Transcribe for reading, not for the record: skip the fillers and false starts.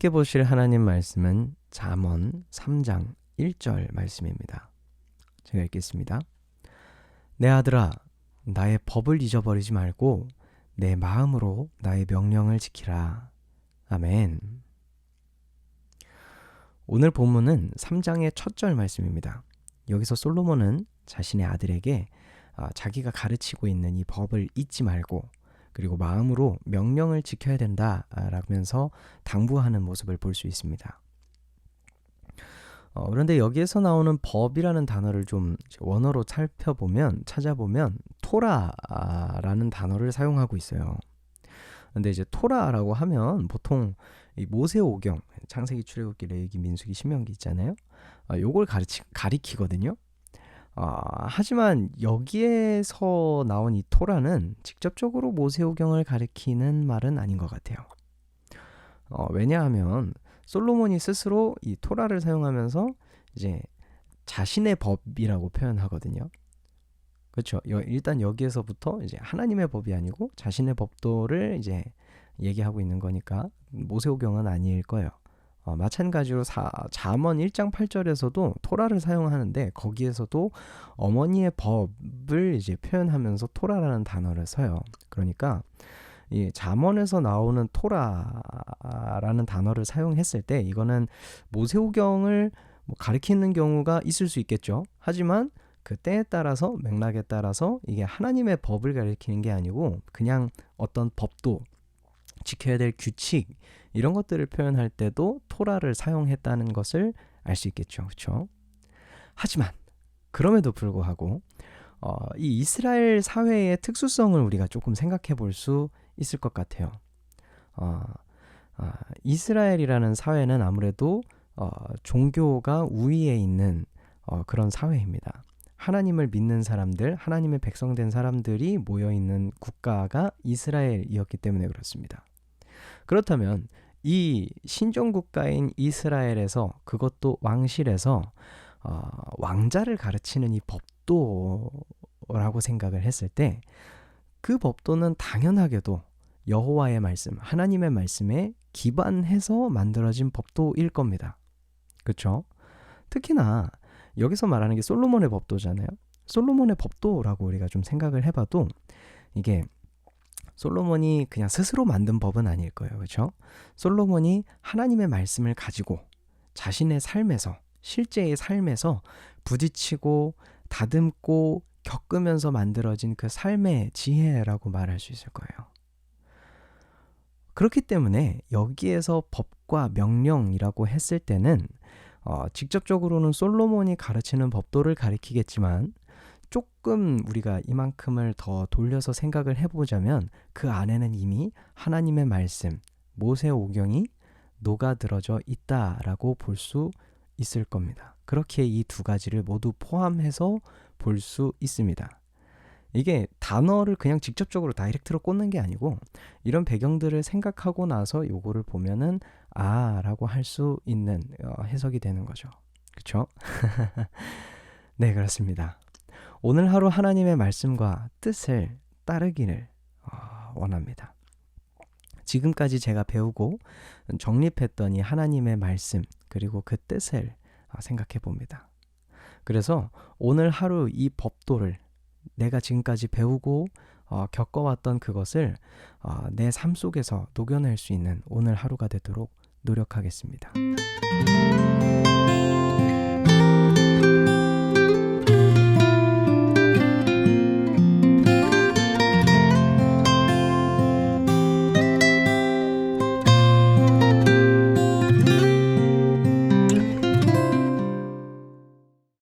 함께 보실 하나님 말씀은 잠언 3장 1절 말씀입니다. 제가 읽겠습니다. 내 아들아, 나의 법을 잊어버리지 말고 내 마음으로 나의 명령을 지키라. 아멘. 오늘 본문은 3장의 첫 절 말씀입니다. 여기서 솔로몬은 자신의 아들에게 자기가 가르치고 있는 이 법을 잊지 말고 그리고 마음으로 명령을 지켜야 된다라면서 당부하는 모습을 볼 수 있습니다. 그런데 여기에서 나오는 법이라는 단어를 좀 원어로 찾아보면 토라라는 단어를 사용하고 있어요. 근데 이제 토라라고 하면 보통 이 모세오경, 창세기, 출애굽기, 레위기, 민수기, 신명기 있잖아요. 요걸 가리키거든요. 하지만 여기에서 나온 이 토라는 직접적으로 모세오경을 가리키는 말은 아닌 것 같아요. 왜냐하면 솔로몬이 스스로 이 토라를 사용하면서 이제 자신의 법이라고 표현하거든요. 그렇죠. 일단 여기에서부터 이제 하나님의 법이 아니고 자신의 법도를 이제 얘기하고 있는 거니까 모세오경은 아닐 거예요. 마찬가지로 잠언 1장 8절에서도 토라를 사용하는데 거기에서도 어머니의 법을 이제 표현하면서 토라라는 단어를 써요. 그러니까 이 잠언에서 나오는 토라라는 단어를 사용했을 때 이거는 모세오경을 가리키는 경우가 있을 수 있겠죠. 하지만 그 때에 따라서 맥락에 따라서 이게 하나님의 법을 가리키는 게 아니고 그냥 어떤 법도 지켜야 될 규칙 이런 것들을 표현할 때도 토라를 사용했다는 것을 알 수 있겠죠. 그렇죠? 하지만 그럼에도 불구하고 이 이스라엘 사회의 특수성을 우리가 조금 생각해 볼 수 있을 것 같아요. 이스라엘이라는 사회는 아무래도 종교가 우위에 있는 그런 사회입니다. 하나님을 믿는 사람들, 하나님의 백성된 사람들이 모여있는 국가가 이스라엘이었기 때문에 그렇습니다. 그렇다면 이 신종국가인 이스라엘에서 그것도 왕실에서 왕자를 가르치는 이 법도라고 생각을 했을 때 그 법도는 당연하게도 여호와의 말씀, 하나님의 말씀에 기반해서 만들어진 법도일 겁니다. 그렇죠? 특히나 여기서 말하는 게 솔로몬의 법도잖아요. 솔로몬의 법도라고 우리가 좀 생각을 해봐도 이게 솔로몬이 그냥 스스로 만든 법은 아닐 거예요. 그렇죠? 솔로몬이 하나님의 말씀을 가지고 자신의 삶에서 실제의 삶에서 부딪히고 다듬고 겪으면서 만들어진 그 삶의 지혜라고 말할 수 있을 거예요. 그렇기 때문에 여기에서 법과 명령이라고 했을 때는 직접적으로는 솔로몬이 가르치는 법도를 가리키겠지만 조금 우리가 이만큼을 더 돌려서 생각을 해보자면 그 안에는 이미 하나님의 말씀, 모세오경이 녹아들어져 있다라고 볼 수 있을 겁니다. 그렇게 이 두 가지를 모두 포함해서 볼 수 있습니다. 이게 단어를 그냥 직접적으로 다이렉트로 꽂는 게 아니고 이런 배경들을 생각하고 나서 요거를 보면은 라고 할 수 있는 해석이 되는 거죠. 그렇죠? 네, 그렇습니다. 오늘 하루 하나님의 말씀과 뜻을 따르기를 원합니다. 지금까지 제가 배우고 정립했던 이 하나님의 말씀 그리고 그 뜻을 생각해 봅니다. 그래서 오늘 하루 이 법도를 내가 지금까지 배우고 겪어왔던 그것을 내 삶 속에서 녹여낼 수 있는 오늘 하루가 되도록 노력하겠습니다.